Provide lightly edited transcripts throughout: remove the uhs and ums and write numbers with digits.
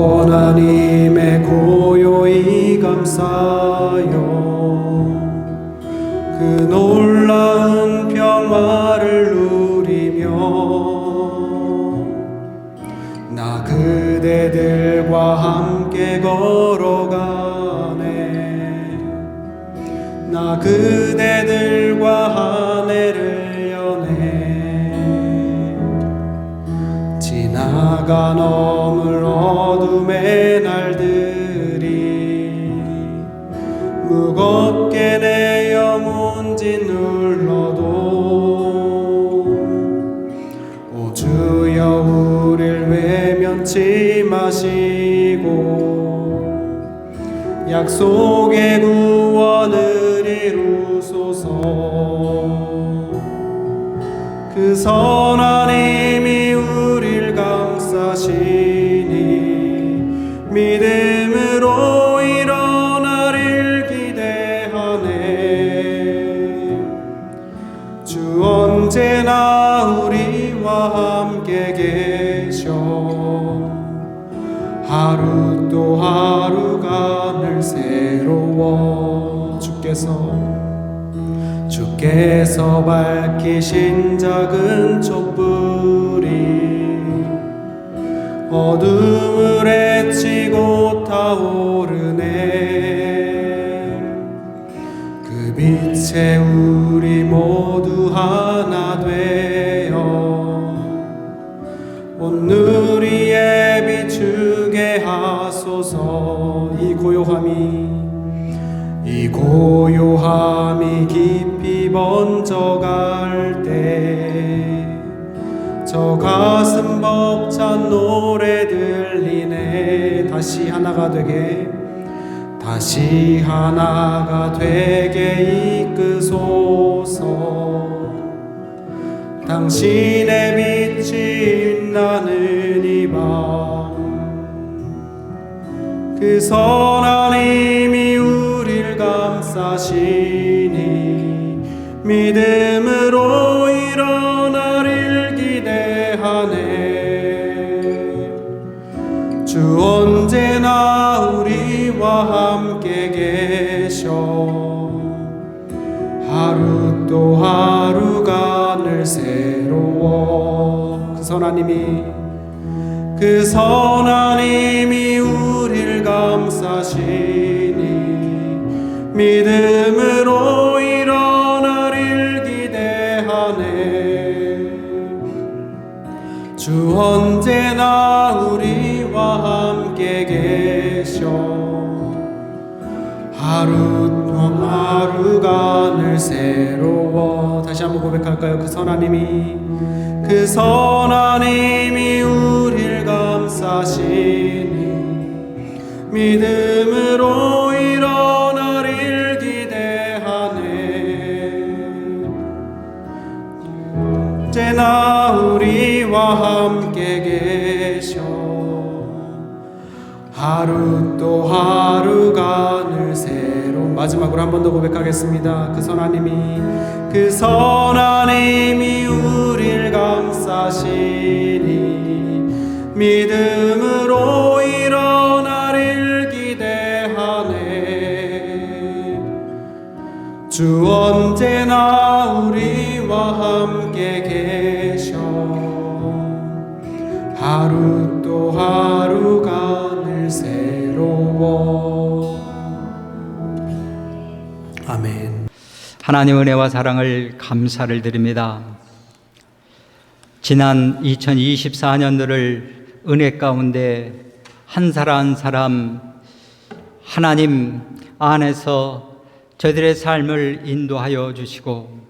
선하님의 고요히 감싸요 그 놀라운 평화를 누리며 나 그대들과 함께 걸어가네 나 그대들과 한 해를 여네 지나가 넘을 어둠의 날들이 무겁게 내 영혼 짓눌러도 오 주여 우릴 외면치 마시고 약속의 구원을 이루소서 그 선하님이 우릴 감싸시니 믿음으로 일어나릴 기대하네 주 언제나 우리와 함께 계셔 하루 또 하루가 늘 새로워 주께서 밝히신 작은 촛불이 어둠을 헤치고 타오르네 그 빛에 우리 모두 하나 되어 온누리에 비추게 하소서 이 고요함이 깊이 번져갈 때 저 가슴 벅찬 노래 들리네 다시 하나가 되게 이끄소서 당신의 빛이 나는 이 밤 그 선하님이 우릴 감싸시니 믿음으로 일어나릴 기대하네 주 언제나 우리와 함께 계셔 하루 또 하루가 늘 새로워 그 선하님이 우릴 감싸시니 믿음으로 일어나릴 기대하네 주 언제나 우리와 함께 계셔 하루 또 하루가 늘 새로워 다시 한번 고백할까요? 그 선하님이 우릴 감싸시니 믿음으로 일어나릴 기대하네 언제나 우리와 함께 계셔 하루 또 하루가 늘 새로운 마지막으로 한 번 더 고백하겠습니다. 그 선하님이 우릴 감싸시니 믿음으로 일어나릴 기대하네 주 언제나 우리와 함께 계셔 하루 또 하루가 늘 새로워 아멘. 하나님 은혜와 사랑을 감사를 드립니다. 지난 2024년도를 은혜 가운데 한 사람 한 사람 하나님 안에서 저희들의 삶을 인도하여 주시고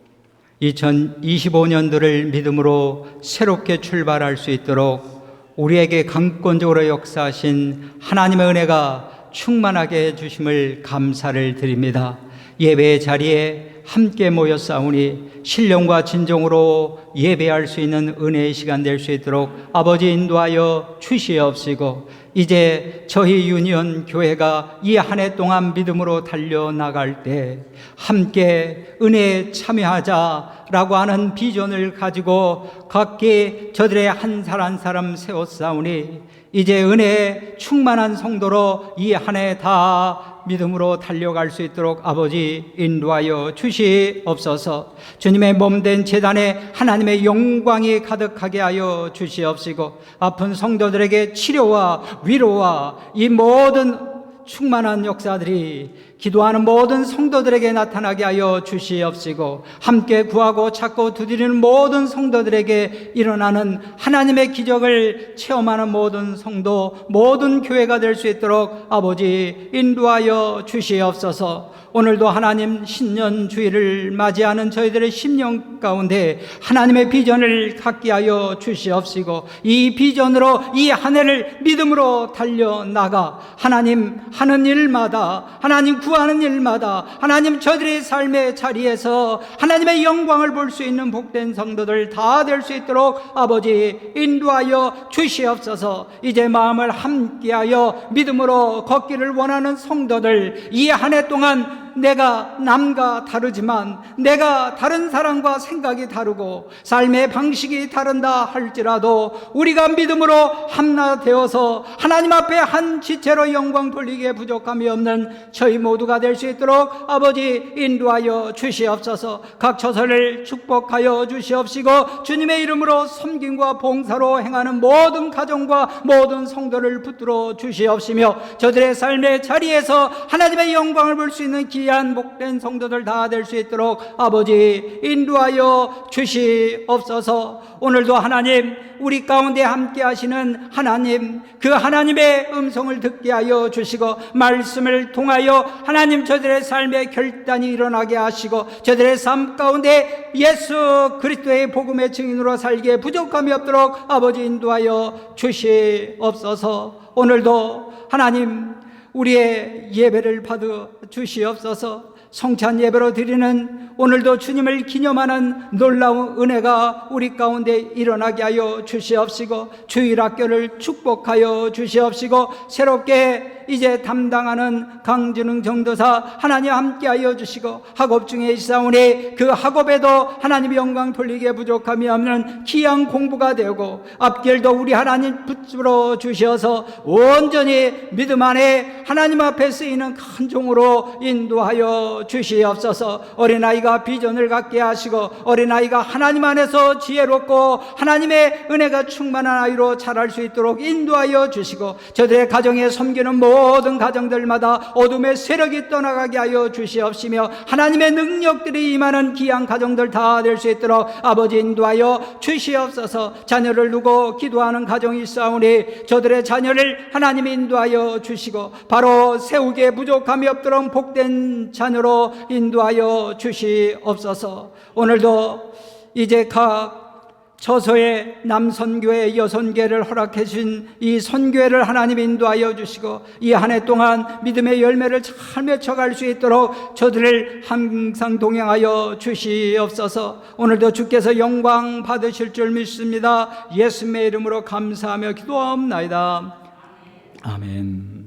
2025년도를 믿음으로 새롭게 출발할 수 있도록 우리에게 강권적으로 역사하신 하나님의 은혜가 충만하게 해주심을 감사를 드립니다. 예배의 자리에 함께 모였사오니 신령과 진정으로 예배할 수 있는 은혜의 시간 될 수 있도록 아버지 인도하여 주시옵시고 이제 저희 유니온 교회가 이 한 해 동안 믿음으로 달려나갈 때 함께 은혜에 참여하자라고 하는 비전을 가지고 각기 저들의 한 사람 한 사람 세웠사오니 이제 은혜에 충만한 성도로 이 한 해 다 믿음으로 달려갈 수 있도록 아버지 인도하여 주시옵소서. 주님의 몸된 제단에 하나님의 영광이 가득하게 하여 주시옵시고, 아픈 성도들에게 치료와 위로와 이 모든 충만한 역사들이 기도하는 모든 성도들에게 나타나게 하여 주시옵시고, 함께 구하고 찾고 두드리는 모든 성도들에게 일어나는 하나님의 기적을 체험하는 모든 성도, 모든 교회가 될 수 있도록 아버지 인도하여 주시옵소서. 오늘도 하나님 신년 주일을 맞이하는 저희들의 심령 가운데 하나님의 비전을 갖게 하여 주시옵시고, 이 비전으로 이 한 해를 믿음으로 달려나가 하나님 하는 일마다, 하나님 구하는 일마다, 하나님 저들의 삶의 자리에서 하나님의 영광을 볼 수 있는 복된 성도들 다 될 수 있도록 아버지 인도하여 주시옵소서. 이제 마음을 함께하여 믿음으로 걷기를 원하는 성도들, 이 한 해 동안 내가 남과 다르지만 내가 다른 사람과 생각이 다르고 삶의 방식이 다른다 할지라도 우리가 믿음으로 합나되어서 하나님 앞에 한 지체로 영광 돌리기에 부족함이 없는 저희 모두가 될 수 있도록 아버지 인도하여 주시옵소서. 각 처소를 축복하여 주시옵시고, 주님의 이름으로 섬김과 봉사로 행하는 모든 가정과 모든 성도를 붙들어 주시옵시며, 저들의 삶의 자리에서 하나님의 영광을 볼 수 있는 귀한 복된 성도들 다 될 수 있도록 아버지 인도하여 주시옵소서. 오늘도 하나님 우리 가운데 함께 하시는 하나님, 그 하나님의 음성을 듣게 하여 주시고, 말씀을 통하여 하나님 저들의 삶에 결단이 일어나게 하시고, 저들의 삶 가운데 예수 그리스도의 복음의 증인으로 살기에 부족함이 없도록 아버지 인도하여 주시옵소서. 오늘도 하나님 우리의 예배를 받아 주시옵소서. 성찬 예배로 드리는 오늘도 주님을 기념하는 놀라운 은혜가 우리 가운데 일어나게 하여 주시옵시고, 주일학교를 축복하여 주시옵시고, 새롭게 이제 담당하는 강진웅 전도사 하나님 함께하여 주시고, 학업 중에 있사오니 그 학업에도 하나님의 영광 돌리기에 부족함이 없는 귀한 공부가 되고, 앞길도 우리 하나님 붙들어 주셔서 온전히 믿음 안에 하나님 앞에 쓰이는 큰 종으로 인도하여 주시옵소서. 어린아이가 비전을 갖게 하시고, 어린아이가 하나님 안에서 지혜롭고 하나님의 은혜가 충만한 아이로 자랄 수 있도록 인도하여 주시고, 저들의 가정에 섬기는 모든 가정들마다 어둠의 세력이 떠나가게 하여 주시옵시며, 하나님의 능력들이 임하는 귀한 가정들 다 될 수 있도록 아버지 인도하여 주시옵소서. 자녀를 두고 기도하는 가정이 있사오니 저들의 자녀를 하나님 인도하여 주시고, 바로 세우기에 부족함이 없도록 복된 자녀로 인도하여 주시옵소서. 오늘도 이제 각 처소에 남선교회 여선교회를 허락해 주신 이 선교회를 하나님 인도하여 주시고, 이 한 해 동안 믿음의 열매를 잘 맺혀갈 수 있도록 저들을 항상 동행하여 주시옵소서. 오늘도 주께서 영광 받으실 줄 믿습니다. 예수님의 이름으로 감사하며 기도하옵나이다. 아멘.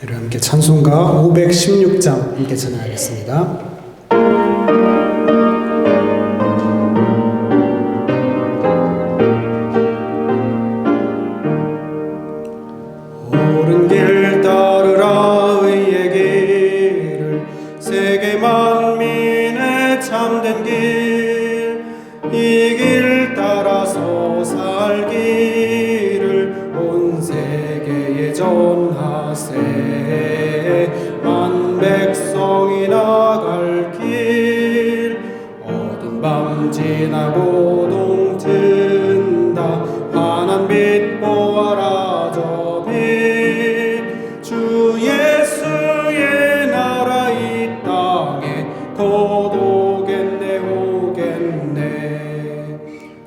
함께 찬송가 516장 함께 찬양하겠습니다. 옳은 길 따르라 의의 길을, 세계 만민의 참된 길, 이 길 따라서 살기를 온 세계에 전하세. 만 백성이 나갈 길, 어두운 밤 지나고 동튼다. 환한 빛 보아라 저 빛, 주 예수의 나라 이 땅에 곧 오겠네 오겠네.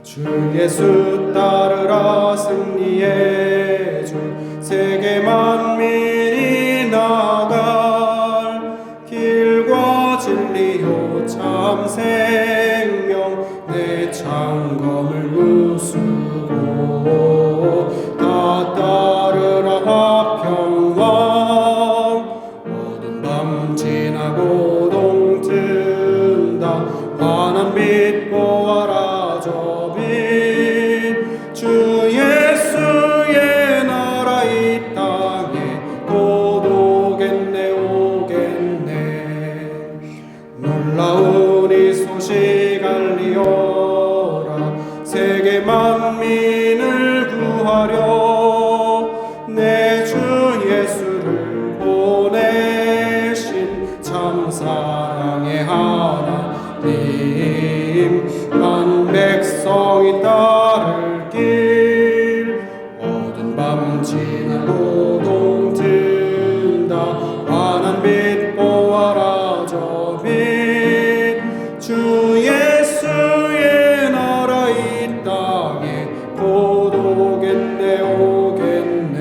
주 예수 따르라 승리의 주, 세계 만민이 나갈 길과 진리요 참 생명 내 창검을 무수고 다 따르라 화평왕 어두운 밤 지나고 동튼다 환한 빛 보아라 저 빛 주 예수의 나라 이 땅에 곧 오겠네 오겠네 놀라운 이 소식 알리어라 세계 만민을 구하려 내 주 예수를 보내신 참 사랑의 하나님 만 백성이 따를 길 어두운 밤 지나고 동튼다 환한 빛 보아라 저 빛 주 예수의 나라 이 땅에 곧 오겠네 오겠네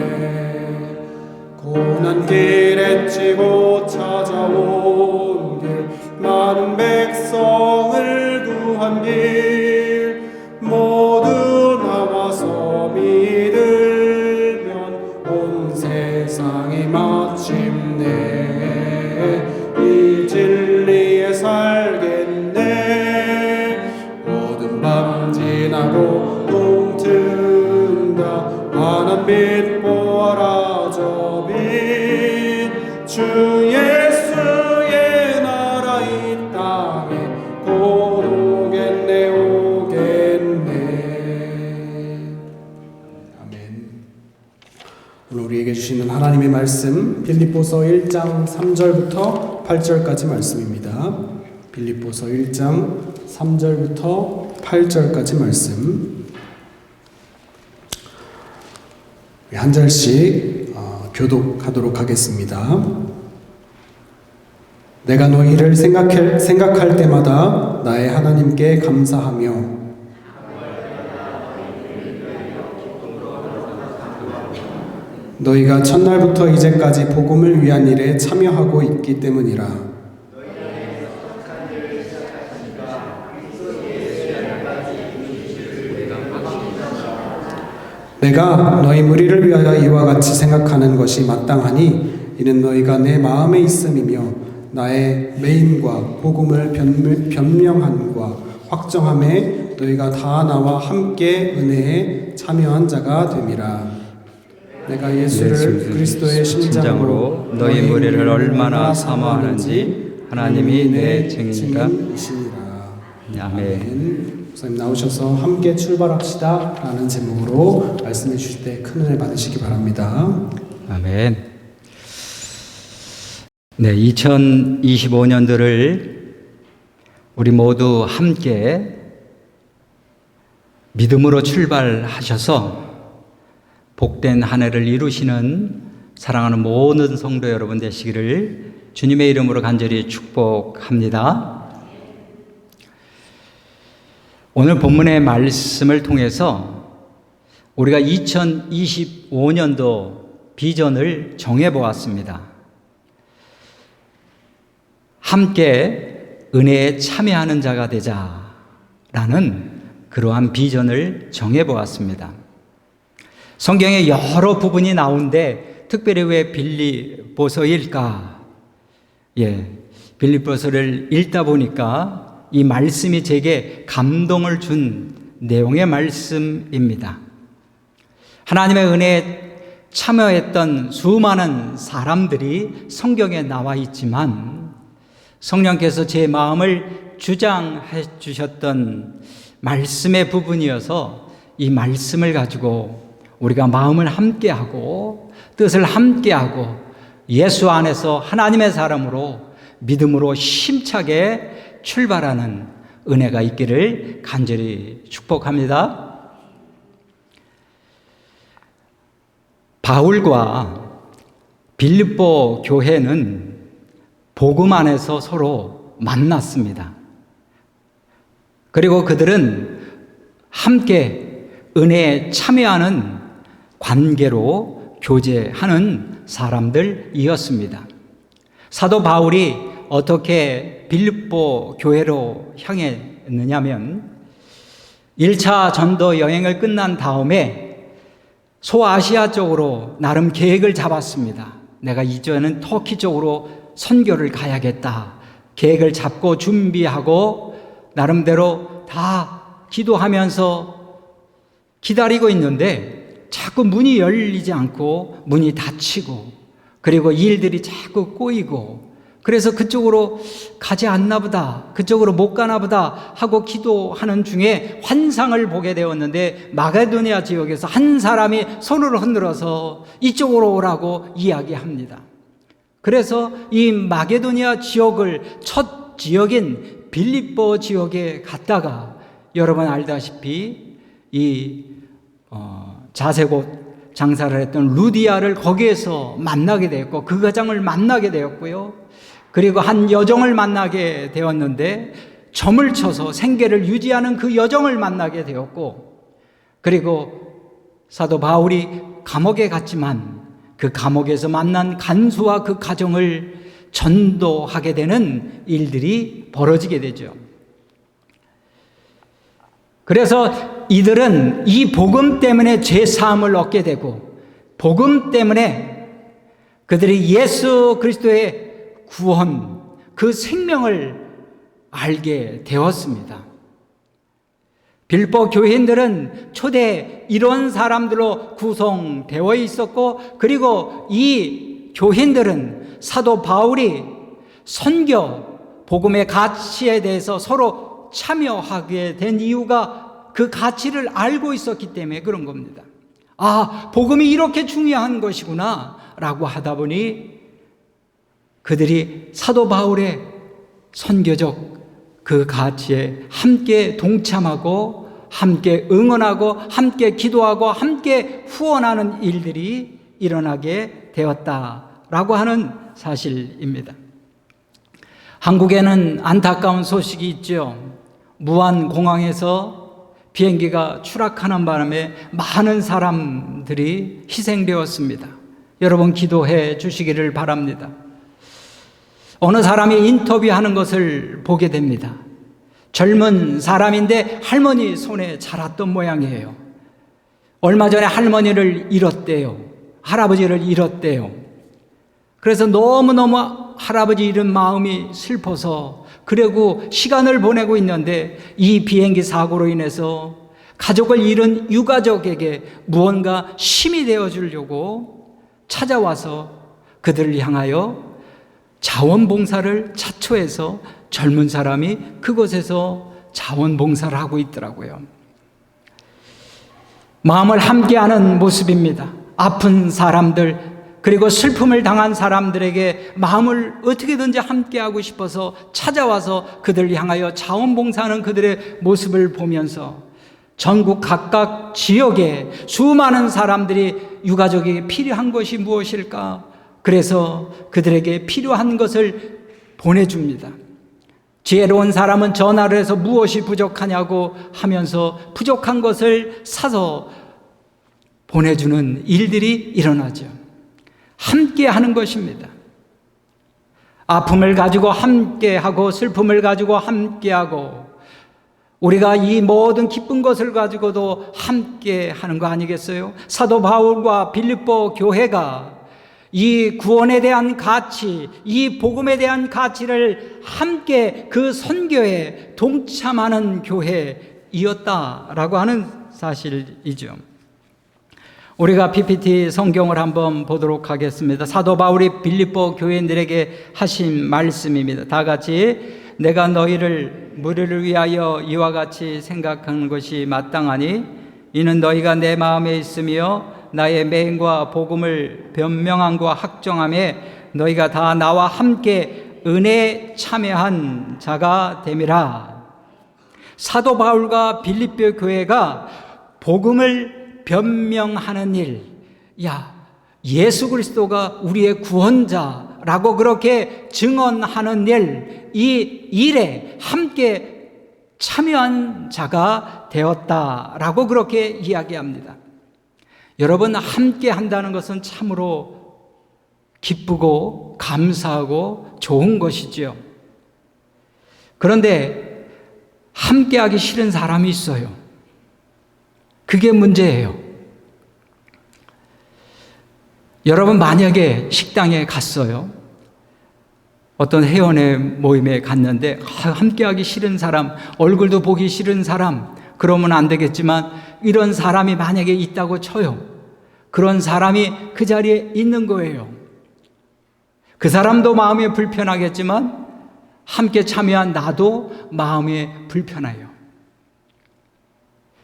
고난 길에 찌고 찾아온 길 많은 백성을 구한 길 모두 나와서 믿으면 온 세상이 마침내 이 진리에 살겠네 어두운 밤 지나고 동튼다 환한 빛 보아라 저 빛 주 예수의 나라 이 땅에 곧 오겠네 오겠네 아멘. 오늘 우리에게 주시는 하나님의 말씀 빌립보서 1장 3절부터 8절까지 말씀입니다. 빌립보서 1장 3절부터 8절까지 말씀 한 절씩 교독하도록 하겠습니다. 내가 너희를 생각할 때마다 나의 하나님께 감사하며 너희가 첫날부터 이제까지 복음을 위한 일에 참여하고 있기 때문이라. 내가 너희 무리를 위하여 이와 같이 생각하는 것이 마땅하니 이는 너희가 내 마음에 있음이며 나의 매임과 복음을 변명함과 확정함에 너희가 다 나와 함께 은혜에 참여한 자가 됨이라. 내가 예수를 그리스도의 심장으로 너희 무리를 얼마나 사모하는지 하나님이 내 증인이라. 아멘. 목사님 나오셔서 함께 출발합시다 라는 제목으로 말씀해 주실 때 큰 은혜 받으시기 바랍니다. 아멘. 네, 2025년도를 우리 모두 함께 믿음으로 출발하셔서 복된 한 해를 이루시는 사랑하는 모든 성도 여러분 되시기를 주님의 이름으로 간절히 축복합니다. 오늘 본문의 말씀을 통해서 우리가 2025년도 비전을 정해보았습니다. 함께 은혜에 참여하는 자가 되자라는 그러한 비전을 정해보았습니다. 성경에 여러 부분이 나오는데 특별히 왜 빌립보서일까? 빌립보서를 읽다 보니까 이 말씀이 제게 감동을 준 내용의 말씀입니다. 하나님의 은혜에 참여했던 수많은 사람들이 성경에 나와 있지만 성령께서 제 마음을 주장해 주셨던 말씀의 부분이어서 이 말씀을 가지고 우리가 마음을 함께하고 뜻을 함께하고 예수 안에서 하나님의 사람으로 믿음으로 힘차게 출발하는 은혜가 있기를 간절히 축복합니다. 바울과 빌립보 교회는 복음 안에서 서로 만났습니다. 그리고 그들은 함께 은혜에 참여하는 관계로 교제하는 사람들이었습니다. 사도 바울이 어떻게 빌립보 교회로 향했느냐면 1차 전도 여행을 끝난 다음에 소아시아 쪽으로 나름 계획을 잡았습니다. 내가 이제는 터키 쪽으로 선교를 가야겠다. 계획을 잡고 준비하고 나름대로 다 기도하면서 기다리고 있는데 자꾸 문이 열리지 않고 문이 닫히고 그리고 일들이 자꾸 꼬이고 그래서 그쪽으로 가지 않나 보다, 그쪽으로 못 가나 보다 하고 기도하는 중에 환상을 보게 되었는데 마게도니아 지역에서 한 사람이 손을 흔들어서 이쪽으로 오라고 이야기합니다. 그래서 이 마게도니아 지역을 첫 지역인 빌립보 지역에 갔다가 여러분 알다시피 이 자색옷 장사를 했던 루디아를 거기에서 만나게 되었고 그 가장을 만나게 되었고요. 그리고 한 여정을 만나게 되었는데 점을 쳐서 생계를 유지하는 그 여정을 만나게 되었고 그리고 사도 바울이 감옥에 갔지만 그 감옥에서 만난 간수와 그 가정을 전도하게 되는 일들이 벌어지게 되죠. 그래서 이들은 이 복음 때문에 죄사함을 얻게 되고 복음 때문에 그들이 예수 그리스도의 구원, 그 생명을 알게 되었습니다. 빌립보 교인들은 초대 이런 사람들로 구성되어 있었고 그리고 이 교인들은 사도 바울이 선교, 복음의 가치에 대해서 서로 참여하게 된 이유가 그 가치를 알고 있었기 때문에 그런 겁니다. 아, 복음이 이렇게 중요한 것이구나 라고 하다 보니 그들이 사도 바울의 선교적 그 가치에 함께 동참하고 함께 응원하고 함께 기도하고 함께 후원하는 일들이 일어나게 되었다라고 하는 사실입니다. 한국에는 안타까운 소식이 있죠. 무안공항에서 비행기가 추락하는 바람에 많은 사람들이 희생되었습니다. 여러분 기도해 주시기를 바랍니다. 어느 사람이 인터뷰하는 것을 보게 됩니다. 젊은 사람인데 할머니 손에 자랐던 모양이에요. 얼마 전에 할머니를 잃었대요. 할아버지를 잃었대요. 그래서 너무너무 할아버지 잃은 마음이 슬퍼서 그리고 시간을 보내고 있는데 이 비행기 사고로 인해서 가족을 잃은 유가족에게 무언가 힘이 되어 주려고 찾아와서 그들을 향하여 자원봉사를 자초해서 젊은 사람이 그곳에서 자원봉사를 하고 있더라고요. 마음을 함께하는 모습입니다. 아픈 사람들 그리고 슬픔을 당한 사람들에게 마음을 어떻게든지 함께하고 싶어서 찾아와서 그들을 향하여 자원봉사하는 그들의 모습을 보면서 전국 각각 지역에 수많은 사람들이 유가족에게 필요한 것이 무엇일까? 그래서 그들에게 필요한 것을 보내줍니다. 지혜로운 사람은 전화를 해서 무엇이 부족하냐고 하면서 부족한 것을 사서 보내주는 일들이 일어나죠. 함께 하는 것입니다. 아픔을 가지고 함께하고 슬픔을 가지고 함께하고 우리가 이 모든 기쁜 것을 가지고도 함께하는 거 아니겠어요? 사도 바울과 빌립보 교회가 이 구원에 대한 가치, 이 복음에 대한 가치를 함께 그 선교에 동참하는 교회이었다라고 하는 사실이죠. 우리가 PPT 성경을 한번 보도록 하겠습니다. 사도 바울이 빌립보 교인들에게 하신 말씀입니다. 다 같이 내가 너희를 무리를 위하여 이와 같이 생각하는 것이 마땅하니 이는 너희가 내 마음에 있으며 나의 맹과 복음을 변명함과 확정함에 너희가 다 나와 함께 은혜에 참여한 자가 됨이라. 사도 바울과 빌립보 교회가 복음을 변명하는 일, 예수 그리스도가 우리의 구원자라고 그렇게 증언하는 일, 이 일에 함께 참여한 자가 되었다라고 그렇게 이야기합니다. 여러분, 함께 한다는 것은 참으로 기쁘고 감사하고 좋은 것이지요. 그런데 함께하기 싫은 사람이 있어요. 그게 문제예요. 여러분, 만약에 식당에 갔어요. 어떤 회원의 모임에 갔는데 함께하기 싫은 사람, 얼굴도 보기 싫은 사람, 그러면 안 되겠지만 이런 사람이 만약에 있다고 쳐요. 그런 사람이 그 자리에 있는 거예요. 그 사람도 마음이 불편하겠지만 함께 참여한 나도 마음이 불편해요.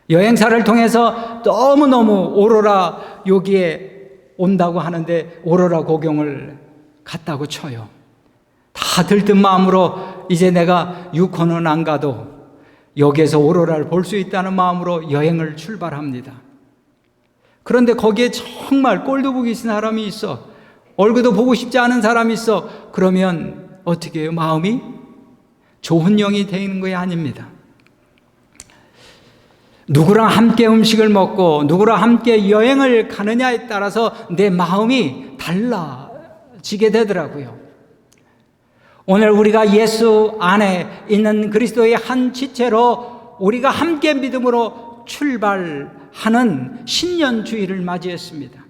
여행사를 통해서 너무너무 오로라 여기에 온다고 하는데 오로라 구경을 갔다고 쳐요. 다 들뜬 마음으로 이제 내가 유코는 안 가도 여기에서 오로라를 볼 수 있다는 마음으로 여행을 출발합니다. 그런데 거기에 정말 꼴도 보기 싫은 사람이 있어. 얼굴도 보고 싶지 않은 사람이 있어. 그러면 어떻게 해요? 마음이 좋은 영이 되는 것이 아닙니다. 누구랑 함께 음식을 먹고 누구랑 함께 여행을 가느냐에 따라서 내 마음이 달라지게 되더라고요. 오늘 우리가 예수 안에 있는 그리스도의 한 지체로 우리가 함께 믿음으로 출발하는 신년주의를 맞이했습니다.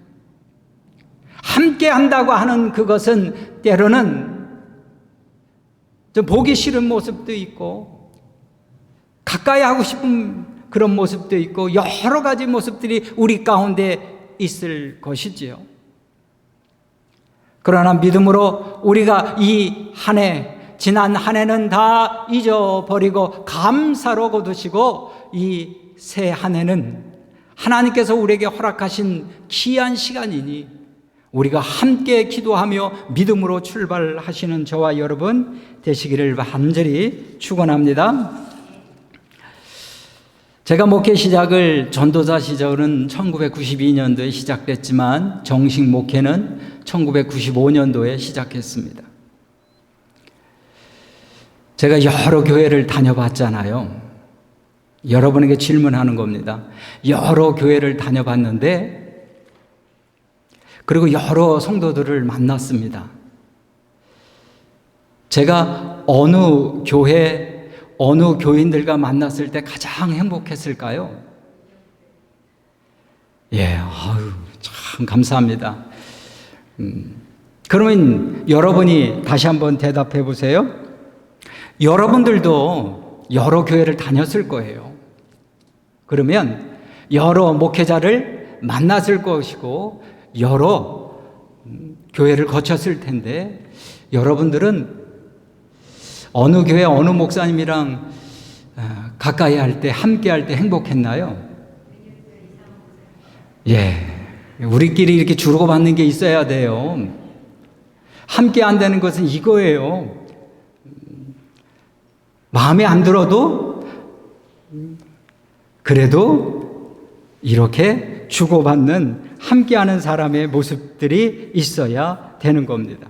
함께 한다고 하는 그것은 때로는 좀 보기 싫은 모습도 있고 가까이 하고 싶은 그런 모습도 있고 여러 가지 모습들이 우리 가운데 있을 것이지요. 그러나 믿음으로 우리가 이 한 해, 지난 한 해는 다 잊어버리고 감사로 거두시고 이 새 한 해는 하나님께서 우리에게 허락하신 귀한 시간이니 우리가 함께 기도하며 믿음으로 출발하시는 저와 여러분 되시기를 간절히 축원합니다. 제가 목회 시작을 전도자 시절은 1992년도에 시작됐지만 정식 목회는 1995년도에 시작했습니다. 제가 여러 교회를 다녀봤잖아요. 여러분에게 질문하는 겁니다. 여러 교회를 다녀봤는데 그리고 여러 성도들을 만났습니다. 제가 어느 교회 어느 교인들과 만났을 때 가장 행복했을까요? 참 감사합니다. 그러면 여러분이 다시 한번 대답해 보세요. 여러분들도 여러 교회를 다녔을 거예요. 그러면 여러 목회자를 만났을 것이고 여러 교회를 거쳤을 텐데 여러분들은 어느 교회 어느 목사님이랑 가까이 할 때 함께 할 때 행복했나요? 우리끼리 이렇게 주고받는 게 있어야 돼요. 함께 한다는 것은 이거예요. 마음에 안 들어도 그래도 이렇게 주고받는 함께하는 사람의 모습들이 있어야 되는 겁니다.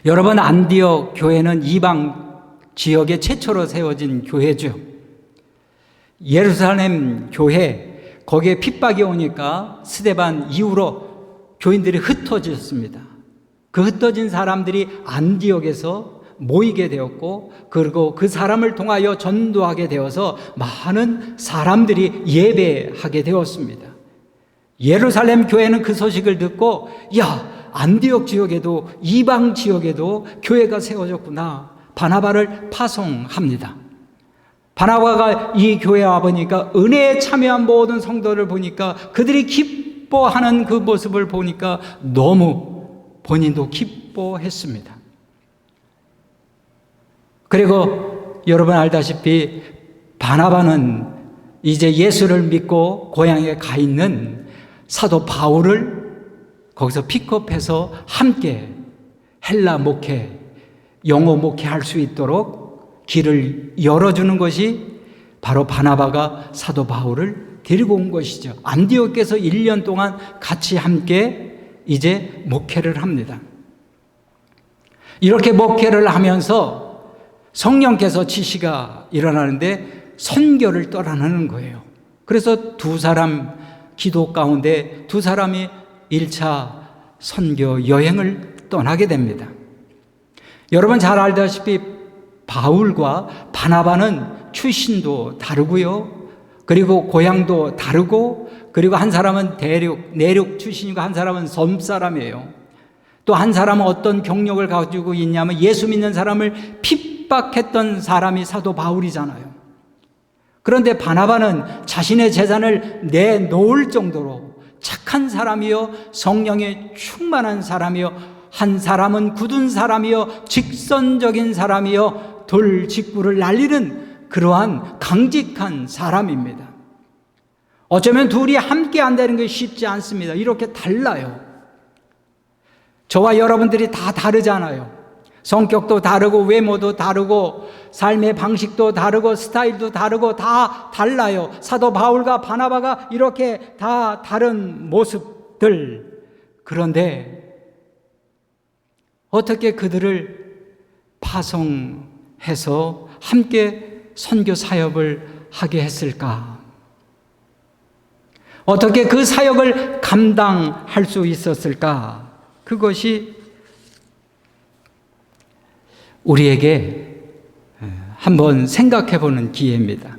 여러분, 안디옥 교회는 이방 지역에 최초로 세워진 교회죠. 예루살렘 교회, 거기에 핍박이 오니까 스데반 이후로 교인들이 흩어졌습니다. 그 흩어진 사람들이 안디옥에서 모이게 되었고 그리고 그 사람을 통하여 전도하게 되어서 많은 사람들이 예배하게 되었습니다. 예루살렘 교회는 그 소식을 듣고 안디옥 지역에도 이방 지역에도 교회가 세워졌구나. 바나바를 파송합니다. 바나바가 이 교회에 와보니까 은혜에 참여한 모든 성도를 보니까 그들이 기뻐하는 그 모습을 보니까 너무 본인도 기뻐했습니다. 그리고 여러분 알다시피 바나바는 이제 예수를 믿고 고향에 가 있는 사도 바울을 거기서 픽업해서 함께 헬라 목회, 영어 목회할 수 있도록 길을 열어주는 것이 바로 바나바가 사도 바울을 데리고 온 것이죠. 안디옥에서 1년 동안 같이 함께 이제 목회를 합니다. 이렇게 목회를 하면서 성령께서 지시가 일어나는데 선교를 떠나는 거예요. 그래서 두 사람 기도 가운데 두 사람이 1차 선교 여행을 떠나게 됩니다. 여러분 잘 알다시피 바울과 바나바는 출신도 다르고요. 그리고 고향도 다르고, 그리고 한 사람은 내륙 출신이고 한 사람은 섬 사람이에요. 또 한 사람은 어떤 경력을 가지고 있냐면 예수 믿는 사람을 핍박했던 사람이 사도 바울이잖아요. 그런데 바나바는 자신의 재산을 내놓을 정도로 착한 사람이요, 성령에 충만한 사람이요, 한 사람은 굳은 사람이요, 직선적인 사람이요, 돌직구를 날리는 그러한 강직한 사람입니다. 어쩌면 둘이 함께 한다는 것이 쉽지 않습니다. 이렇게 달라요. 저와 여러분들이 다 다르잖아요. 성격도 다르고 외모도 다르고 삶의 방식도 다르고 스타일도 다르고 다 달라요. 사도 바울과 바나바가 이렇게 다 다른 모습들. 그런데 어떻게 그들을 파송해서 함께 선교 사역을 하게 했을까? 어떻게 그 사역을 감당할 수 있었을까? 그것이 우리에게 한번 생각해 보는 기회입니다.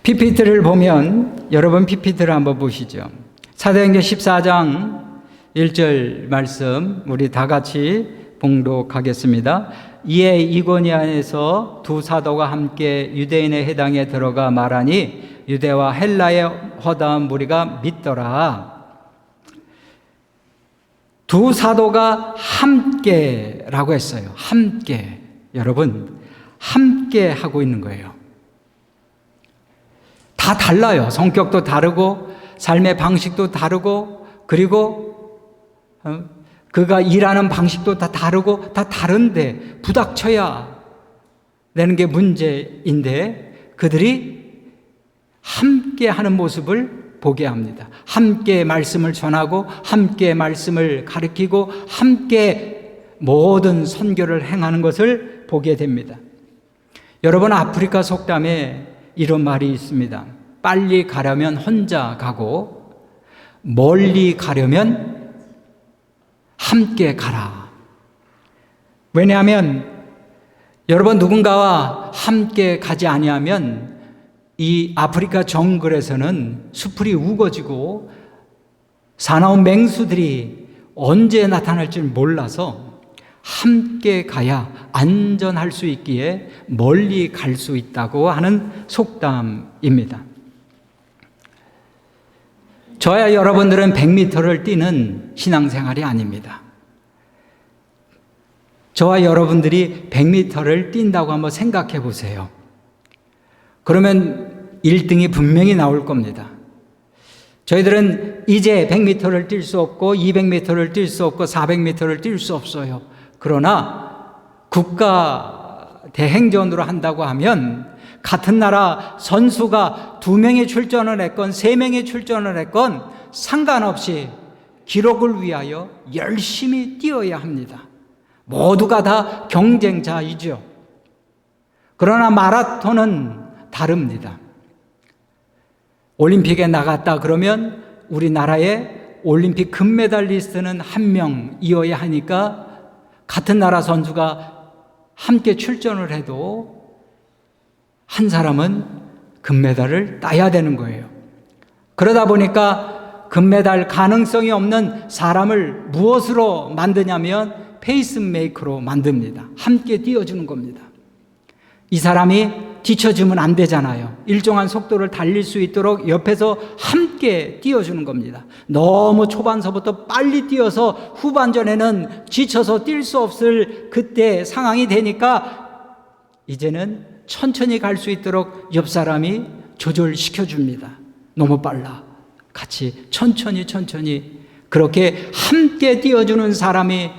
PPT를 보면, 여러분 PPT를 한번 보시죠. 사도행전 14장 1절 말씀 우리 다 같이 봉독하겠습니다. 이에 이고니아에서 두 사도가 함께 유대인의 회당에 들어가 말하니 유대와 헬라의 허다한 무리가 믿더라. 두 사도가 함께라고 했어요. 함께. 여러분, 함께 하고 있는 거예요. 다 달라요. 성격도 다르고 삶의 방식도 다르고, 그리고 그가 일하는 방식도 다 다르고, 다 다른데 부닥쳐야 되는 게 문제인데 그들이 함께 하는 모습을 보게 합니다. 함께 말씀을 전하고 함께 말씀을 가르치고 함께 모든 선교를 행하는 것을 보게 됩니다. 여러분, 아프리카 속담에 이런 말이 있습니다. 빨리 가려면 혼자 가고 멀리 가려면 함께 가라. 왜냐하면 여러분, 누군가와 함께 가지 아니하면 이 아프리카 정글에서는 수풀이 우거지고 사나운 맹수들이 언제 나타날지 몰라서 함께 가야 안전할 수 있기에 멀리 갈 수 있다고 하는 속담입니다. 저야 여러분들은 100m를 뛰는 신앙생활이 아닙니다. 저와 여러분들이 100m를 뛴다고 한번 생각해 보세요. 그러면 1등이 분명히 나올 겁니다. 저희들은 이제 100m를 뛸 수 없고 200m를 뛸 수 없고 400m를 뛸 수 없어요. 그러나 국가 대행전으로 한다고 하면 같은 나라 선수가 2명이 출전을 했건 3명이 출전을 했건 상관없이 기록을 위하여 열심히 뛰어야 합니다. 모두가 다 경쟁자이죠. 그러나 마라톤은 다릅니다. 올림픽에 나갔다 그러면 우리나라의 올림픽 금메달리스트는 1명이어야 하니까 같은 나라 선수가 함께 출전을 해도 한 사람은 금메달을 따야 되는 거예요. 그러다 보니까 금메달 가능성이 없는 사람을 무엇으로 만드냐면 페이스메이커로 만듭니다. 함께 뛰어주는 겁니다. 이 사람이 뒤처지면 안 되잖아요. 일정한 속도를 달릴 수 있도록 옆에서 함께 뛰어주는 겁니다. 너무 초반서부터 빨리 뛰어서 후반전에는 지쳐서 뛸 수 없을 그때 상황이 되니까 이제는 천천히 갈 수 있도록 옆 사람이 조절시켜줍니다. 너무 빨라. 같이 천천히 그렇게 함께 뛰어주는 사람이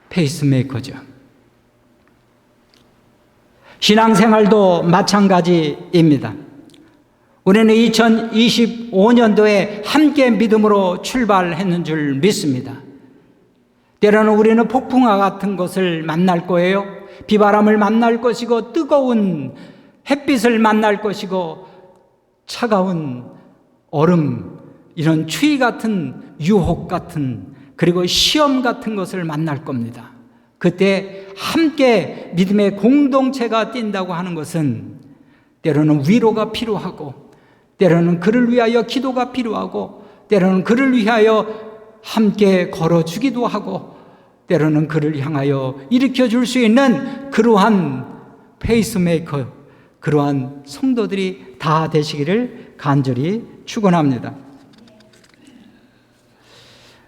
페이스메이커죠. 신앙생활도 마찬가지입니다. 우리는 2025년도에 함께 믿음으로 출발했는 줄 믿습니다. 때로는 우리는 폭풍과 같은 것을 만날 거예요. 비바람을 만날 것이고 뜨거운 햇빛을 만날 것이고 차가운 얼음, 이런 추위 같은 유혹 같은 그리고 시험 같은 것을 만날 겁니다. 그때 함께 믿음의 공동체가 뛴다고 하는 것은 때로는 위로가 필요하고, 때로는 그를 위하여 기도가 필요하고, 때로는 그를 위하여 함께 걸어주기도 하고, 때로는 그를 향하여 일으켜줄 수 있는 그러한 페이스메이커, 그러한 성도들이 다 되시기를 간절히 축원합니다.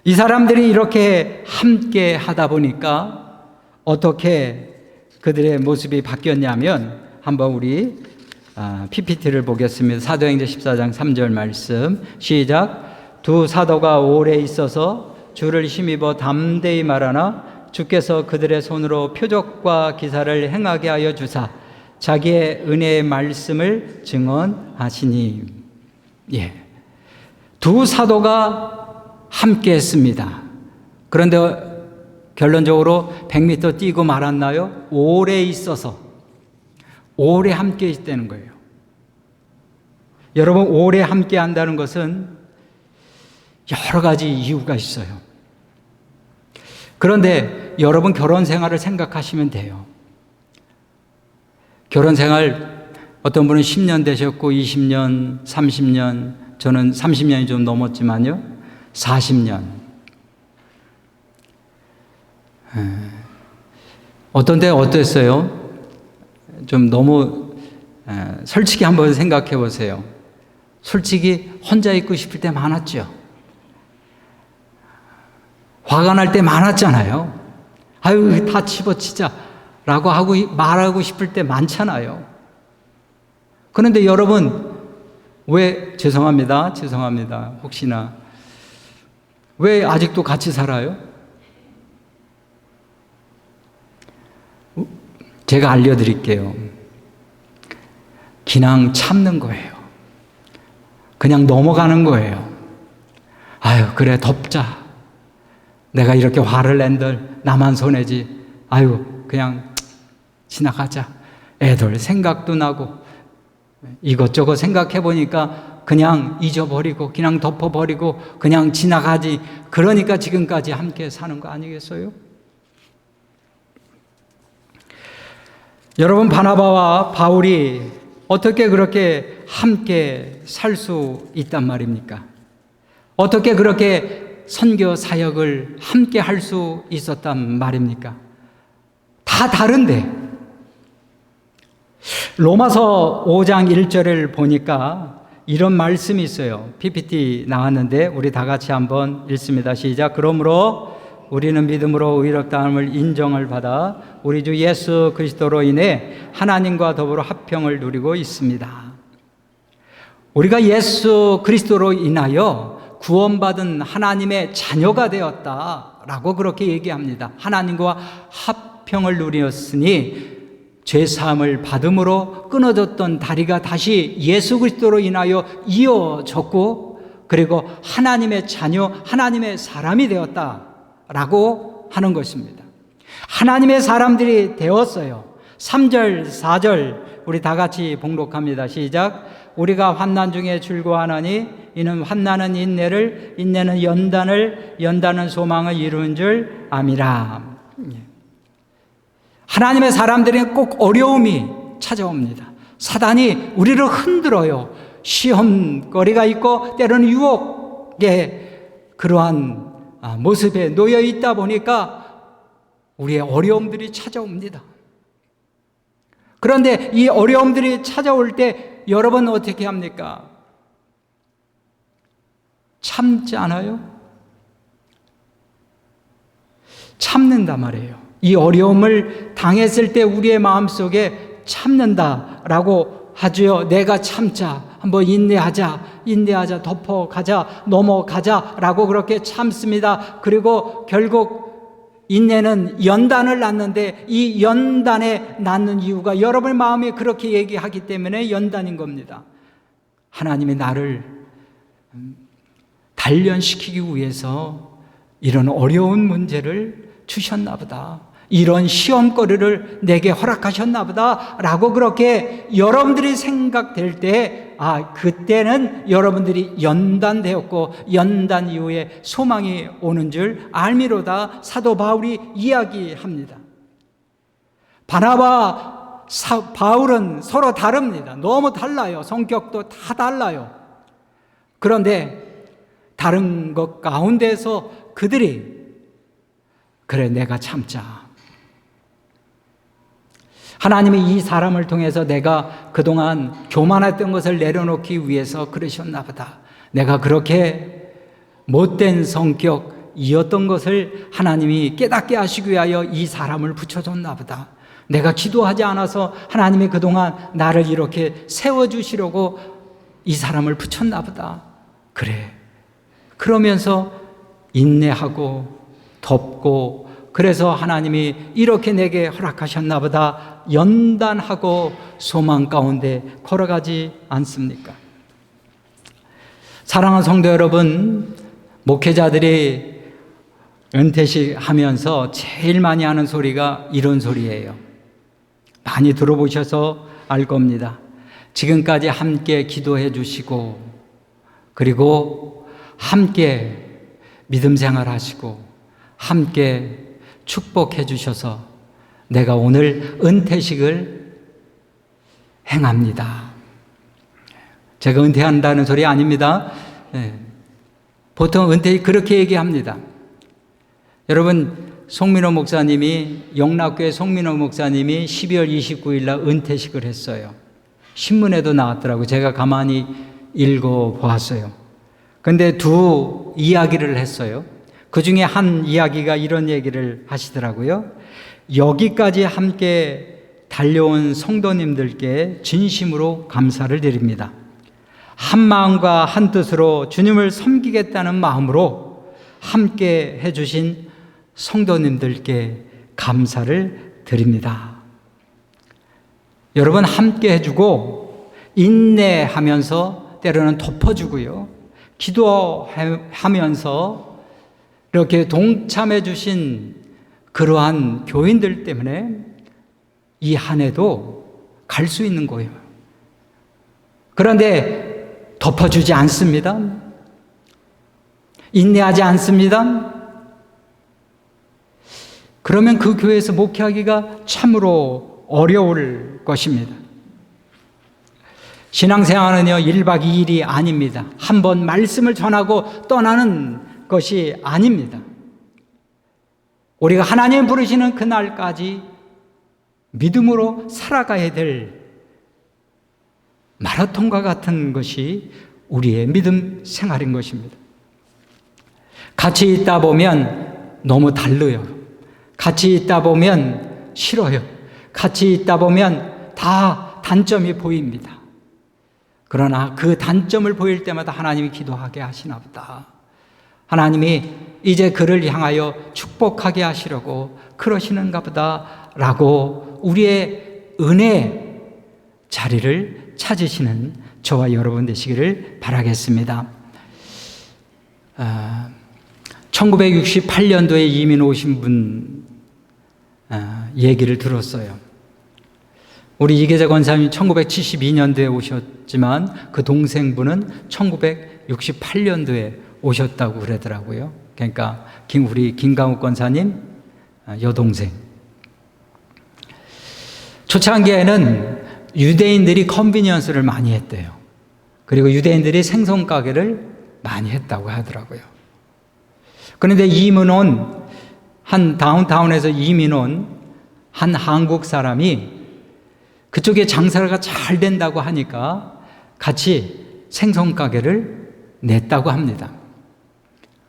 이 사람들이 이렇게 함께 하다 보니까 어떻게 그들의 모습이 바뀌었냐면, 한번 우리 PPT를 보겠습니다. 사도행전 14장 3절 말씀 시작. 두 사도가 오래 있어서 주를 힘입어 담대히 말하나 주께서 그들의 손으로 표적과 기사를 행하게 하여 주사 자기의 은혜의 말씀을 증언하시니. 예, 두 사도가 함께 했습니다. 그런데 결론적으로 100m 뛰고 말았나요? 오래 있어서, 오래 함께 있다는 거예요. 여러분, 오래 함께 한다는 것은 여러 가지 이유가 있어요. 그런데 여러분 결혼 생활을 생각하시면 돼요. 결혼 생활 어떤 분은 10년 되셨고 20년, 30년, 저는 30년이 좀 넘었지만요, 40년. 어떤 때 어땠어요? 좀 너무 솔직히 한번 생각해 보세요. 솔직히 혼자 있고 싶을 때 많았죠. 화가 날 때 많았잖아요. 아유, 다 집어치자 라고 하고 말하고 싶을 때 많잖아요. 그런데 여러분, 왜, 죄송합니다. 혹시나 왜 아직도 같이 살아요? 제가 알려드릴게요. 그냥 참는 거예요. 그냥 넘어가는 거예요. 아유, 그래, 덮자. 내가 이렇게 화를 낸들 나만 손해지. 아유, 그냥 지나가자. 애들 생각도 나고 이것저것 생각해 보니까 그냥 잊어버리고 그냥 덮어버리고 그냥 지나가지. 그러니까 지금까지 함께 사는 거 아니겠어요? 여러분, 바나바와 바울이 어떻게 그렇게 함께 살 수 있단 말입니까? 어떻게 그렇게 선교 사역을 함께 할 수 있었단 말입니까? 다 다른데. 로마서 5장 1절을 보니까 이런 말씀이 있어요. PPT 나왔는데 우리 다 같이 한번 읽습니다. 시작. 그러므로 우리는 믿음으로 의롭다함을 인정을 받아 우리 주 예수 그리스도로 인해 하나님과 더불어 화평을 누리고 있습니다. 우리가 예수 그리스도로 인하여 구원받은 하나님의 자녀가 되었다라고 그렇게 얘기합니다. 하나님과 화평을 누렸으니 죄사함을 받음으로 끊어졌던 다리가 다시 예수 그리스도로 인하여 이어졌고, 그리고 하나님의 자녀, 하나님의 사람이 되었다라고 하는 것입니다. 하나님의 사람들이 되었어요. 3절, 4절 우리 다 같이 봉독합니다. 시작. 우리가 환난 중에 즐거워하나니 이는 환난은 인내를, 인내는 연단을, 연단은 소망을 이루는 줄 암이라. 하나님의 사람들은 꼭 어려움이 찾아옵니다. 사단이 우리를 흔들어요. 시험거리가 있고 때로는 유혹의 그러한 모습에 놓여 있다 보니까 우리의 어려움들이 찾아옵니다. 그런데 이 어려움들이 찾아올 때 여러분 어떻게 합니까? 참지 않아요? 참는단 말이에요. 이 어려움을 당했을 때 우리의 마음속에 참는다라고 하죠. 내가 참자, 한번 인내하자, 덮어가자, 넘어가자라고 그렇게 참습니다. 그리고 결국 인내는 연단을 낳는데 이 연단에 낳는 이유가 여러분 마음이 그렇게 얘기하기 때문에 연단인 겁니다. 하나님이 나를 단련시키기 위해서 이런 어려운 문제를 주셨나 보다. 이런 시험거리를 내게 허락하셨나 보다 라고 그렇게 여러분들이 생각될 때, 그때는 여러분들이 연단되었고 연단 이후에 소망이 오는 줄 알미로다. 사도 바울이 이야기합니다. 바나바와 바울은 서로 다릅니다. 너무 달라요. 성격도 다 달라요. 그런데 다른 것 가운데서 그들이 그래, 내가 참자. 하나님이 이 사람을 통해서 내가 그동안 교만했던 것을 내려놓기 위해서 그러셨나 보다. 내가 그렇게 못된 성격이었던 것을 하나님이 깨닫게 하시기 위하여 이 사람을 붙여줬나 보다. 내가 기도하지 않아서 하나님이 그동안 나를 이렇게 세워주시려고 이 사람을 붙였나 보다. 그래. 그러면서 인내하고 덮고, 그래서 하나님이 이렇게 내게 허락하셨나 보다 연단하고 소망 가운데 걸어가지 않습니까? 사랑하는 성도 여러분, 목회자들이 은퇴식 하면서 제일 많이 하는 소리가 이런 소리예요. 많이 들어보셔서 알 겁니다. 지금까지 함께 기도해 주시고, 그리고 함께 믿음 생활하시고 함께 축복해 주셔서 내가 오늘 은퇴식을 행합니다. 제가 은퇴한다는 소리 아닙니다. 보통 은퇴식 그렇게 얘기합니다. 여러분, 송민호 목사님이, 영락교회 송민호 목사님이 12월 29일 날 은퇴식을 했어요. 신문에도 나왔더라고요. 제가 가만히 읽어보았어요. 근데 두 이야기를 했어요. 그 중에 한 이야기가 이런 얘기를 하시더라고요. 여기까지 함께 달려온 성도님들께 진심으로 감사를 드립니다. 한 마음과 한 뜻으로 주님을 섬기겠다는 마음으로 함께 해주신 성도님들께 감사를 드립니다. 여러분, 함께 해주고 인내하면서 때로는 덮어주고요, 기도하면서 이렇게 동참해 주신 그러한 교인들 때문에 이 한 해도 갈 수 있는 거예요. 그런데 덮어주지 않습니다. 인내하지 않습니다. 그러면 그 교회에서 목회하기가 참으로 어려울 것입니다. 신앙생활은요, 1박 2일이 아닙니다. 한 번 말씀을 전하고 떠나는 것이 아닙니다. 우리가 하나님 부르시는 그날까지 믿음으로 살아가야 될 마라톤과 같은 것이 우리의 믿음 생활인 것입니다. 같이 있다 보면 너무 달라요. 같이 있다 보면 싫어요. 같이 있다 보면 다 단점이 보입니다. 그러나 그 단점을 보일 때마다 하나님이 기도하게 하시나 보다. 하나님이 이제 그를 향하여 축복하게 하시려고 그러시는가 보다 라고 우리의 은혜 자리를 찾으시는 저와 여러분 되시기를 바라겠습니다. 1968년도에 이민 오신 분 얘기를 들었어요. 우리 이계재 권사님이 1972년도에 오셨지만 그 동생분은 1968년도에 오셨다고 그러더라고요. 그러니까 우리 김강욱 권사님 여동생. 초창기에는 유대인들이 컨비니언스를 많이 했대요. 그리고 유대인들이 생선 가게를 많이 했다고 하더라고요. 그런데 이민 온 한 다운타운에서 이민 온 한 한국 사람이 그쪽에 장사가 잘 된다고 하니까 같이 생선 가게를 냈다고 합니다.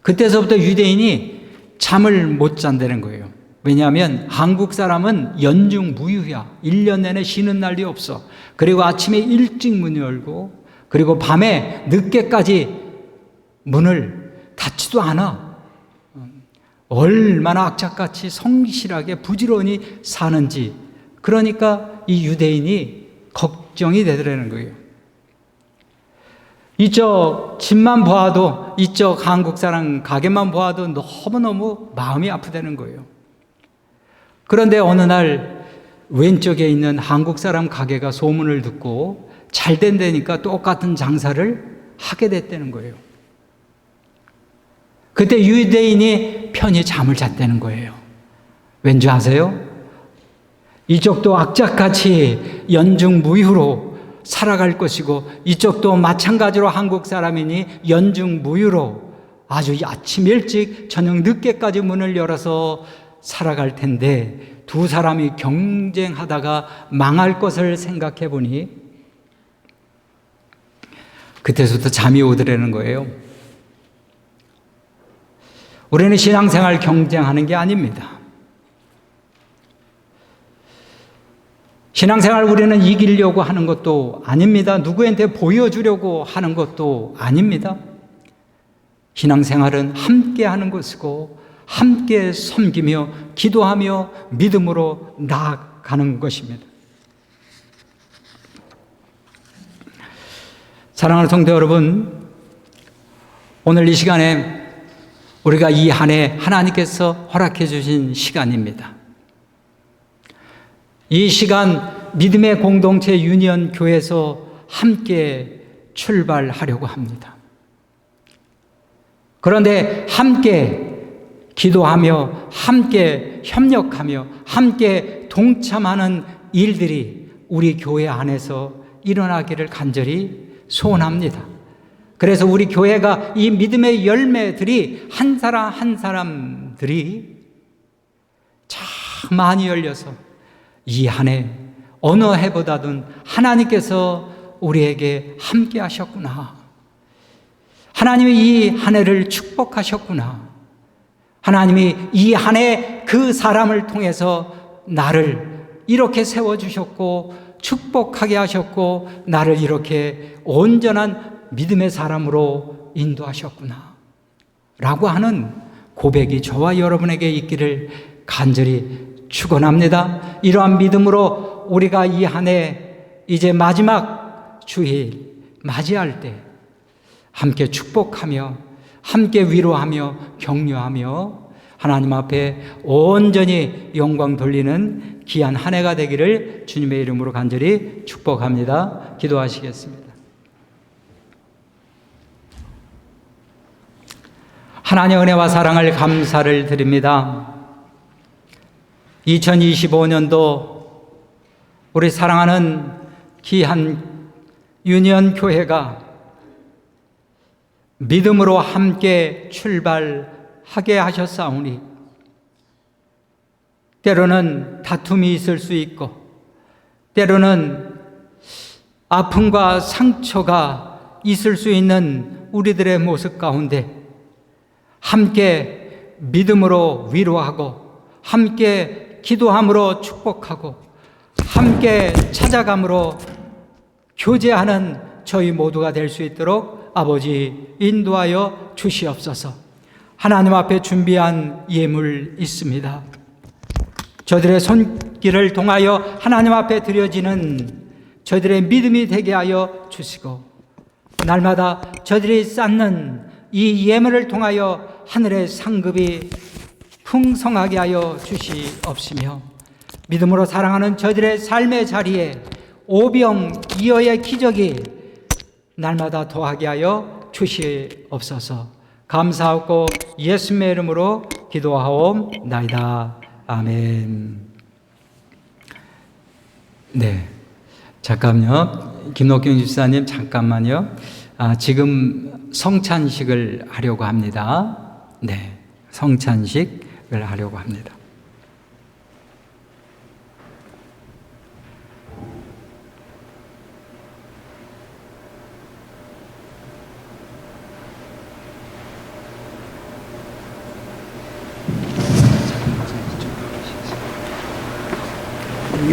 그때서부터 유대인이 잠을 못 잔다는 거예요. 왜냐하면 한국 사람은 연중 무휴야. 1년 내내 쉬는 날이 없어. 그리고 아침에 일찍 문 열고 그리고 밤에 늦게까지 문을 닫지도 않아. 얼마나 악착같이 성실하게 부지런히 사는지. 그러니까 이 유대인이 걱정이 되더라는 거예요. 이쪽 집만 보아도, 이쪽 한국 사람 가게만 보아도 너무너무 마음이 아프다는 거예요. 그런데 어느 날 왼쪽에 있는 한국 사람 가게가 소문을 듣고 잘 된다니까 똑같은 장사를 하게 됐다는 거예요. 그때 유대인이 편히 잠을 잤다는 거예요. 왠지 아세요? 이쪽도 악착같이 연중무휴로 살아갈 것이고 이쪽도 마찬가지로 한국 사람이니 연중무휴로 아주 아침 일찍 저녁 늦게까지 문을 열어서 살아갈 텐데 두 사람이 경쟁하다가 망할 것을 생각해 보니 그때부터 잠이 오더라는 거예요. 우리는 신앙생활 경쟁하는 게 아닙니다. 신앙생활 우리는 이기려고 하는 것도 아닙니다. 누구한테 보여주려고 하는 것도 아닙니다. 신앙생활은 함께 하는 것이고 함께 섬기며 기도하며 믿음으로 나아가는 것입니다. 사랑하는 성도 여러분, 오늘 이 시간에 우리가 이 한 해 하나님께서 허락해 주신 시간입니다. 이 시간 믿음의 공동체 유니언 교회에서 함께 출발하려고 합니다. 그런데 함께 기도하며 함께 협력하며 함께 동참하는 일들이 우리 교회 안에서 일어나기를 간절히 소원합니다. 그래서 우리 교회가 이 믿음의 열매들이 한 사람 한 사람들이 참 많이 열려서 이 한 해 어느 해보다든 하나님께서 우리에게 함께 하셨구나. 하나님이 이 한 해를 축복하셨구나. 하나님이 이 한 해 그 사람을 통해서 나를 이렇게 세워주셨고 축복하게 하셨고 나를 이렇게 온전한 믿음의 사람으로 인도하셨구나 라고 하는 고백이 저와 여러분에게 있기를 간절히 축원합니다. 이러한 믿음으로 우리가 이 한 해 이제 마지막 주일 맞이할 때 함께 축복하며 함께 위로하며 격려하며 하나님 앞에 온전히 영광 돌리는 귀한 한 해가 되기를 주님의 이름으로 간절히 축복합니다. 기도하시겠습니다. 하나님의 은혜와 사랑을 감사를 드립니다. 2025년도 우리 사랑하는 귀한 유니언 교회가 믿음으로 함께 출발하게 하셨사오니 때로는 다툼이 있을 수 있고 때로는 아픔과 상처가 있을 수 있는 우리들의 모습 가운데 함께 믿음으로 위로하고 함께 기도함으로 축복하고 함께 찾아감으로 교제하는 저희 모두가 될 수 있도록 아버지 인도하여 주시옵소서. 하나님 앞에 준비한 예물 있습니다. 저들의 손길을 통하여 하나님 앞에 드려지는 저들의 믿음이 되게 하여 주시고 날마다 저들이 쌓는 이 예물을 통하여 하늘의 상급이 풍성하게 하여 주시옵시며 믿음으로 사랑하는 저들의 삶의 자리에 오병이어의 기적이 날마다 더하게 하여 주시옵소서. 감사하고 예수님의 이름으로 기도하옵나이다. 아멘. 네, 잠깐만요. 김록경 집사님 잠깐만요. 지금 성찬식을 하려고 합니다. 네, 성찬식을 하려고 합니다.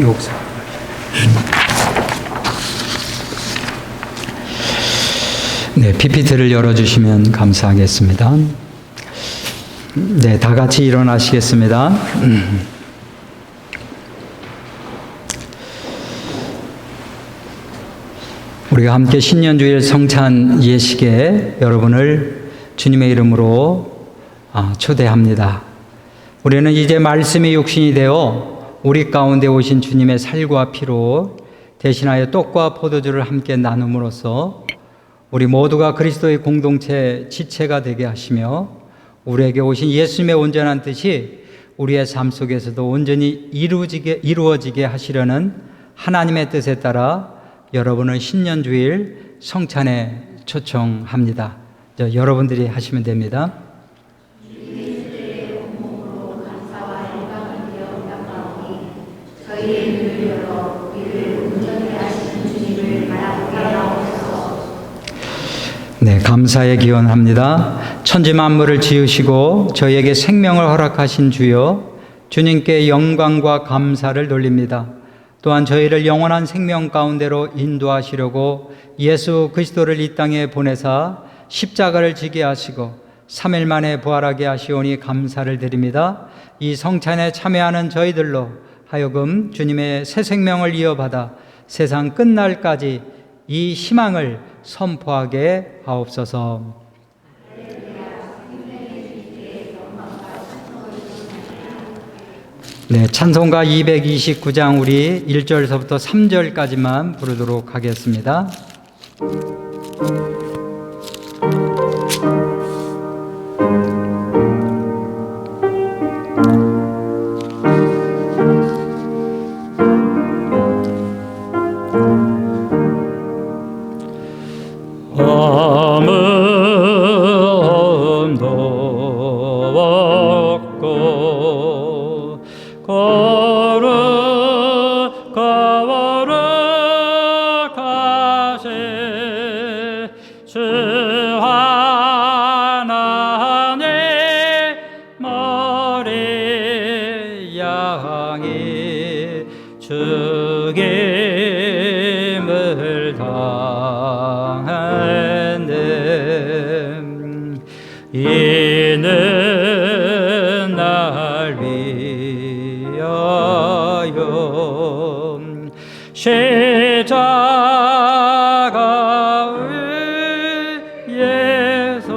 욕사. 네, PPT를 열어주시면 감사하겠습니다. 네, 다 같이 일어나시겠습니다. 우리가 함께 신년주일 성찬 예식에 여러분을 주님의 이름으로 초대합니다. 우리는 이제 말씀이 육신이 되어 우리 가운데 오신 주님의 살과 피로 대신하여 떡과 포도주를 함께 나눔으로써 우리 모두가 그리스도의 공동체 지체가 되게 하시며 우리에게 오신 예수님의 온전한 뜻이 우리의 삶 속에서도 온전히 이루어지게 하시려는 하나님의 뜻에 따라 여러분은 신년주일 성찬에 초청합니다. 여러분들이 하시면 됩니다. 네, 감사의 기원합니다. 천지 만물을 지으시고 저희에게 생명을 허락하신 주여, 주님께 영광과 감사를 돌립니다. 또한 저희를 영원한 생명 가운데로 인도하시려고 예수 그리스도를 이 땅에 보내사 십자가를 지게 하시고 3일 만에 부활하게 하시오니 감사를 드립니다. 이 성찬에 참여하는 저희들로 하여금 주님의 새 생명을 이어받아 세상 끝날까지 이 희망을 선포하게 하옵소서. 네, 찬송가 229장 우리 1절서부터 3절까지만 부르도록 하겠습니다. 죽임을 당했네. 이는 날 위하여 십자가 위에서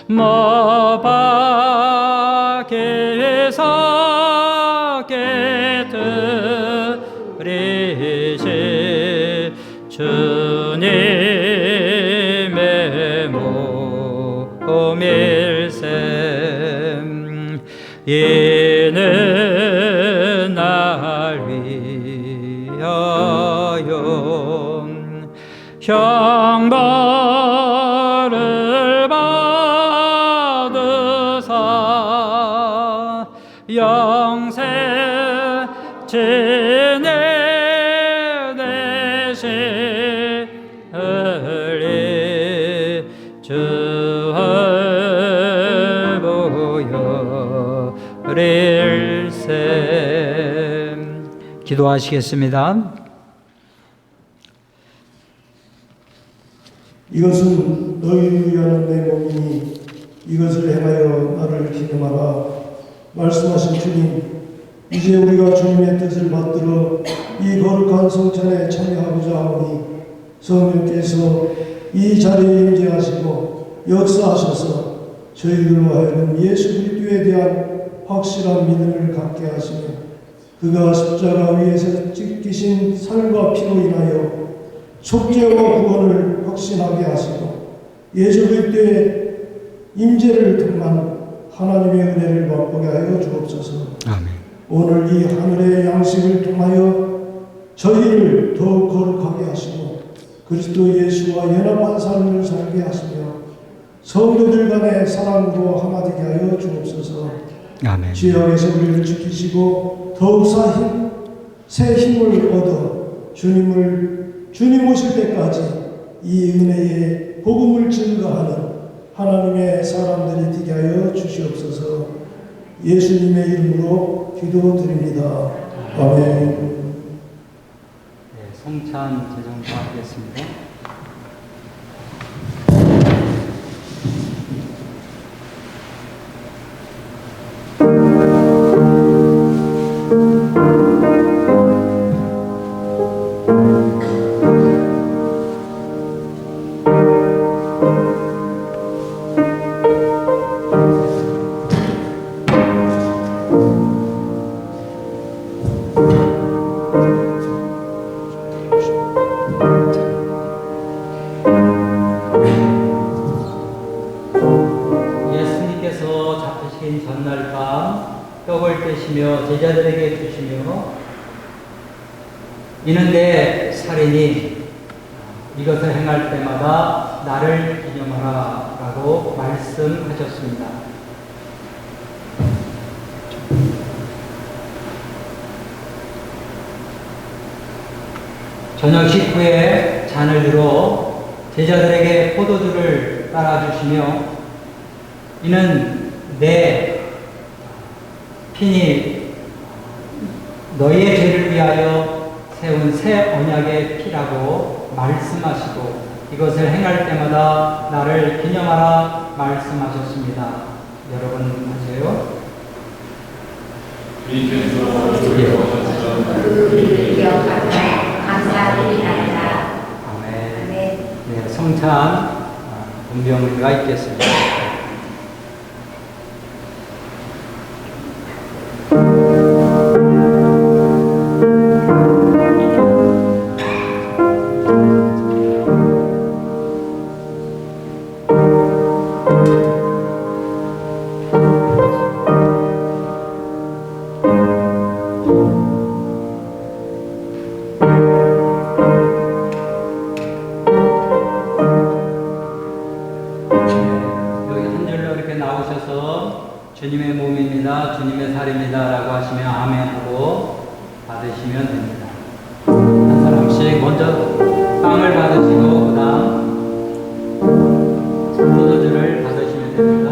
못 박혀서 깨뜨리신 주님의 몸일셈. 이는 날 위하여 형벌을 받으사 영생 지내내시으리 주를 보여릴셈. 기도하시겠습니다. 이것은 너희를 위하는 내 몸이니 이것을 행하여 나를 기념하라. 말씀하신 주님, 이제 우리가 주님의 뜻을 받들어 이 거룩한 성찬에 참여하고자 하오니 성령께서 이 자리에 임재하시고 역사하셔서 저희들로 하여금 예수 그리스도에 대한 확실한 믿음을 갖게 하시며 그가 십자가 위에서 찢기신 살과 피로 인하여 속죄와 구원을 확신하게 하시고 예수 그리스도의 임재를 통한 하나님의 은혜를 맛보게 하여 주옵소서. 아멘. 오늘 이 하늘의 양식을 통하여 저희를 더욱 거룩하게 하시고 그리스도 예수와 연합한 삶을 살게 하시며 성도들 간의 사랑으로 하나 되게 하여 주옵소서. 아멘. 죄악에서 우리를 지키시고 더욱 새 힘을 얻어 주님 오실 때까지 이 은혜의 복음을 증거하는 하나님의 사람들이 되게 하여 주시옵소서. 예수님의 이름으로 기도드립니다. 아멘. 네, 성찬 제정하겠습니다. 깨시며 제자들에게 주시며 이는 내 살이니 이것을 행할 때마다 나를 기념하라 라고 말씀하셨습니다. 저녁 식후에 잔을 들어 제자들에게 포도주를 따라주시며 이는 내 피니 너희의 죄를 위하여 세운 새 언약의 피라고 말씀하시고 이것을 행할 때마다 나를 기념하라 말씀하셨습니다. 여러분 하세요. 감사드립니다. 아멘. 네, 성찬 분병회가 있겠습니다. 여기 한 줄로 이렇게 나오셔서 주님의 몸입니다, 주님의 살입니다 라고 하시면 아멘 하고 받으시면 됩니다. 한 사람씩 먼저 빵을 받으시고 그 다음 포도주를 받으시면 됩니다.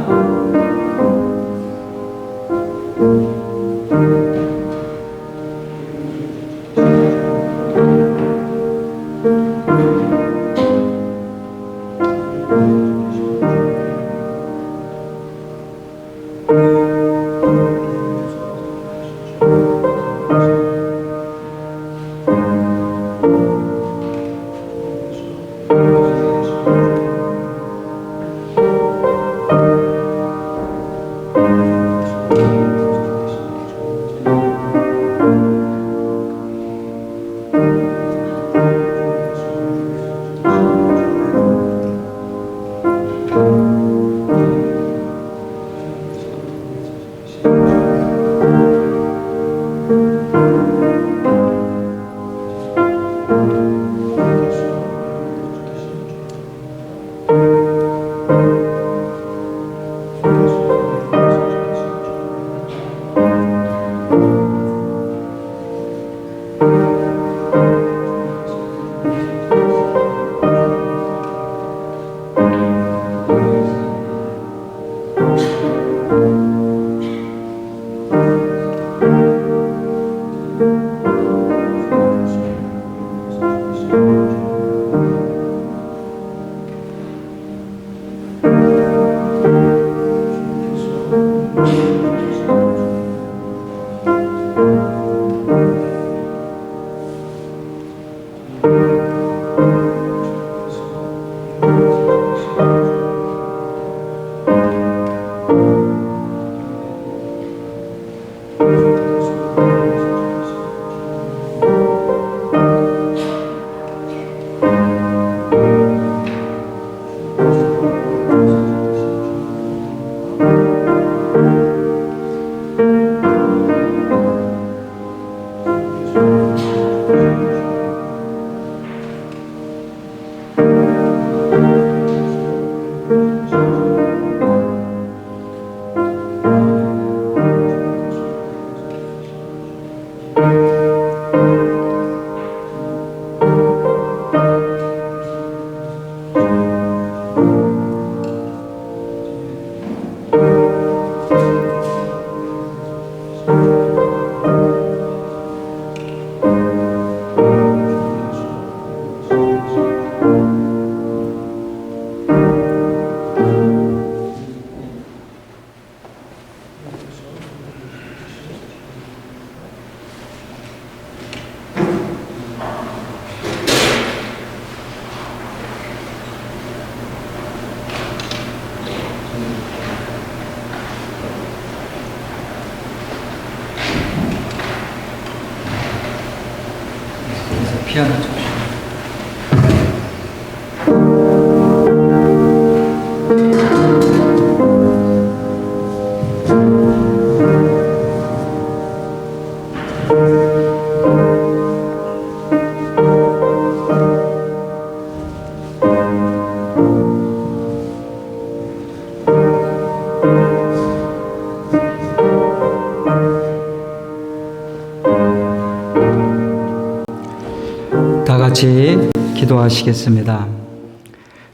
기도하시겠습니다.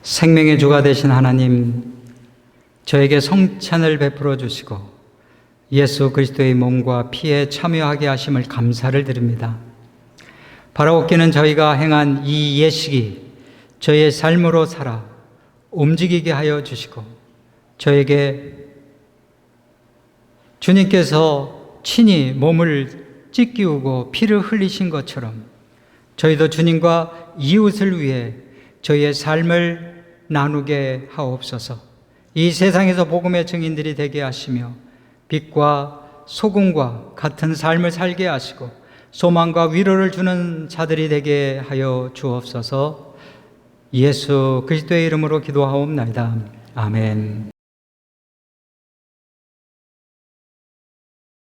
생명의 주가 되신 하나님, 저에게 성찬을 베풀어 주시고 예수 그리스도의 몸과 피에 참여하게 하심을 감사를 드립니다. 바라옵기는 저희가 행한 이 예식이 저의 삶으로 살아 움직이게 하여 주시고, 저에게 주님께서 친히 몸을 찢기우고 피를 흘리신 것처럼 저희도 주님과 이웃을 위해 저희의 삶을 나누게 하옵소서. 이 세상에서 복음의 증인들이 되게 하시며 빛과 소금과 같은 삶을 살게 하시고 소망과 위로를 주는 자들이 되게 하여 주옵소서. 예수 그리스도의 이름으로 기도하옵나이다. 아멘.